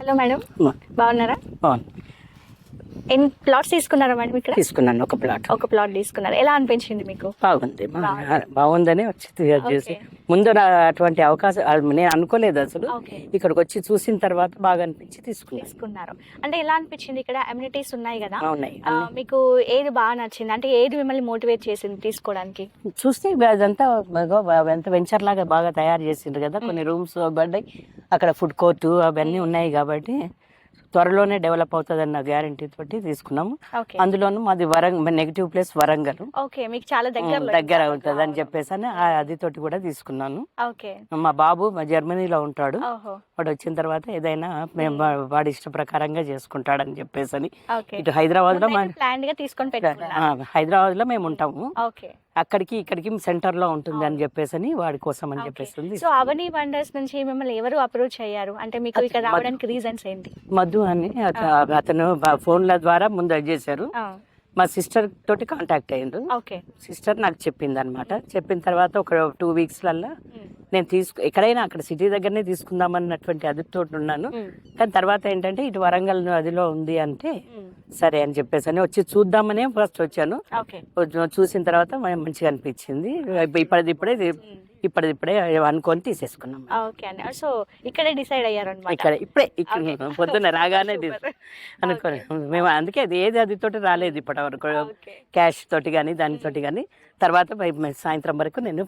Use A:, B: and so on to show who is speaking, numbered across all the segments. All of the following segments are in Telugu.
A: హలో మేడం,
B: మా
A: బాగున్నారా?
B: అవును
A: ఎన్ని ప్లాట్స్ తీసుకున్నారా మేడం ఇక్కడ?
B: తీసుకున్నాను ఒక ప్లాట్.
A: ఒక ప్లాట్ తీసుకున్నారు. ఎలా అనిపించింది మీకు?
B: బాగుంది బాగుందని వచ్చి చేసి
A: ఓకే.
B: ముందు అటువంటి అవకాశం నేను అనుకోలేదు అసలు.
A: ఓకే.
B: ఇక్కడికి వచ్చి చూసిన తర్వాత బాగా అనిపించి తీసుకున్నాను.
A: తీసుకున్నారు. అంటే ఎలా అనిపించింది? ఇక్కడ అమ్యూనిటీస్ ఉన్నాయి కదా,
B: ఉన్నాయి
A: మీకు ఏది బాగా నచ్చింది? అంటే ఏది మిమ్మల్ని మోటివేట్ చేసింది తీసుకోవడానికి?
B: చూస్తే అదంతా ఎంత వెంచర్ లాగా బాగా తయారు చేసిండ్రు కదా. కొన్ని రూమ్స్ పడ్డాయి, అక్కడ ఫుడ్ కోర్టు అవన్నీ ఉన్నాయి కాబట్టి త్వరలోనే డెవలప్ అవుతుందన్న గ్యారంటీ తోటి తీసుకున్నాము.
A: ఓకే.
B: అందులోనూ మాది నెగిటివ్ ప్లేస్ వరంగల్,
A: ఓకే, మీకు చాలా
B: దగ్గర అవుతుంది అని చెప్పేసి అని అది తోటి కూడా తీసుకున్నాను.
A: ఓకే.
B: మా బాబు జర్మనీలో ఉంటాడు,
A: ఓహో.
B: వాడు వచ్చిన తర్వాత ఏదైనా మేము వాడి ఇష్ట ప్రకారంగా చేసుకుంటాడని చెప్పేసి అని
A: ఓకే.
B: ఇటు హైదరాబాద్ లో
A: ప్లాన్ గా తీసుకొని పెట్టుకున్నారు.
B: హైదరాబాద్ లో మేము ఉంటాము.
A: ఓకే.
B: అక్కడికి ఇక్కడికి సెంటర్ లో ఉంటుంది అని చెప్పేసి అని వాడి కోసం అని చెప్పేసి.
A: సో అవని వండర్స్ నుంచి మిమ్మల్ని ఎవరు అప్రోచ్ అయ్యారు? అంటే మీకు ఇక్కడ రావడానికి రీజన్స్ ఏంటి?
B: మధు అని అతను ఫోన్ల ద్వారా ముందు అది చేశారు. మా సిస్టర్ తోటి కాంటాక్ట్ అయ్యిండ్రు.
A: ఓకే.
B: సిస్టర్ నాకు చెప్పింది అనమాట. చెప్పిన తర్వాత ఒక 2 వీక్స్లల్లో నేను ఎక్కడైనా అక్కడ సిటీ దగ్గరనే తీసుకుందామన్నటువంటి అదుపుతో ఉన్నాను. కానీ తర్వాత ఏంటంటే ఇటు వరంగల్ అదిలో ఉంది అంటే సరే అని చెప్పేసి అని వచ్చి చూద్దామనే ఫస్ట్ వచ్చాను. చూసిన తర్వాత మంచిగా అనిపించింది. ఇప్పటిదిప్పుడే అనుకొని తీసేసుకున్నాం.
A: ఓకే అండి. సో ఇక్కడే డిసైడ్ అయ్యారు
B: ఇప్పుడే పొద్దున్న రాగానే అనుకోని మేము అందుకే అది తోటి రాలేదు ఇప్పటి వరకు, క్యాష్ తోటి కానీ దానితోటి కానీ. తర్వాత సాయంత్రం వరకు నేను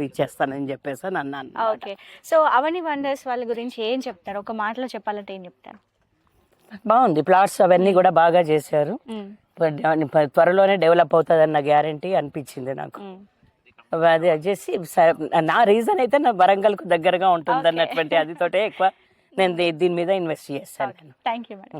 B: ఇచ్చేస్తానని చెప్పేసి అని అన్నాను.
A: ఓకే. సో అవని వండర్స్ వాళ్ళ గురించి ఏం చెప్తారు? ఒక మాటలో చెప్పాలంటే ఏం చెప్తారు?
B: బాగుంది, ప్లాట్స్ అవన్నీ కూడా బాగా చేశారు. త్వరలోనే డెవలప్ అవుతుంది అన్న గ్యారంటీ అనిపించింది నాకు. అది వచ్చేసి నా రీజన్ అయితే నా వరంగల్కు దగ్గరగా ఉంటుంది అన్నటువంటి అది తోటే ఎక్కువ నేను దీని మీద ఇన్వెస్ట్ చేస్తాను.
A: Thank you madam.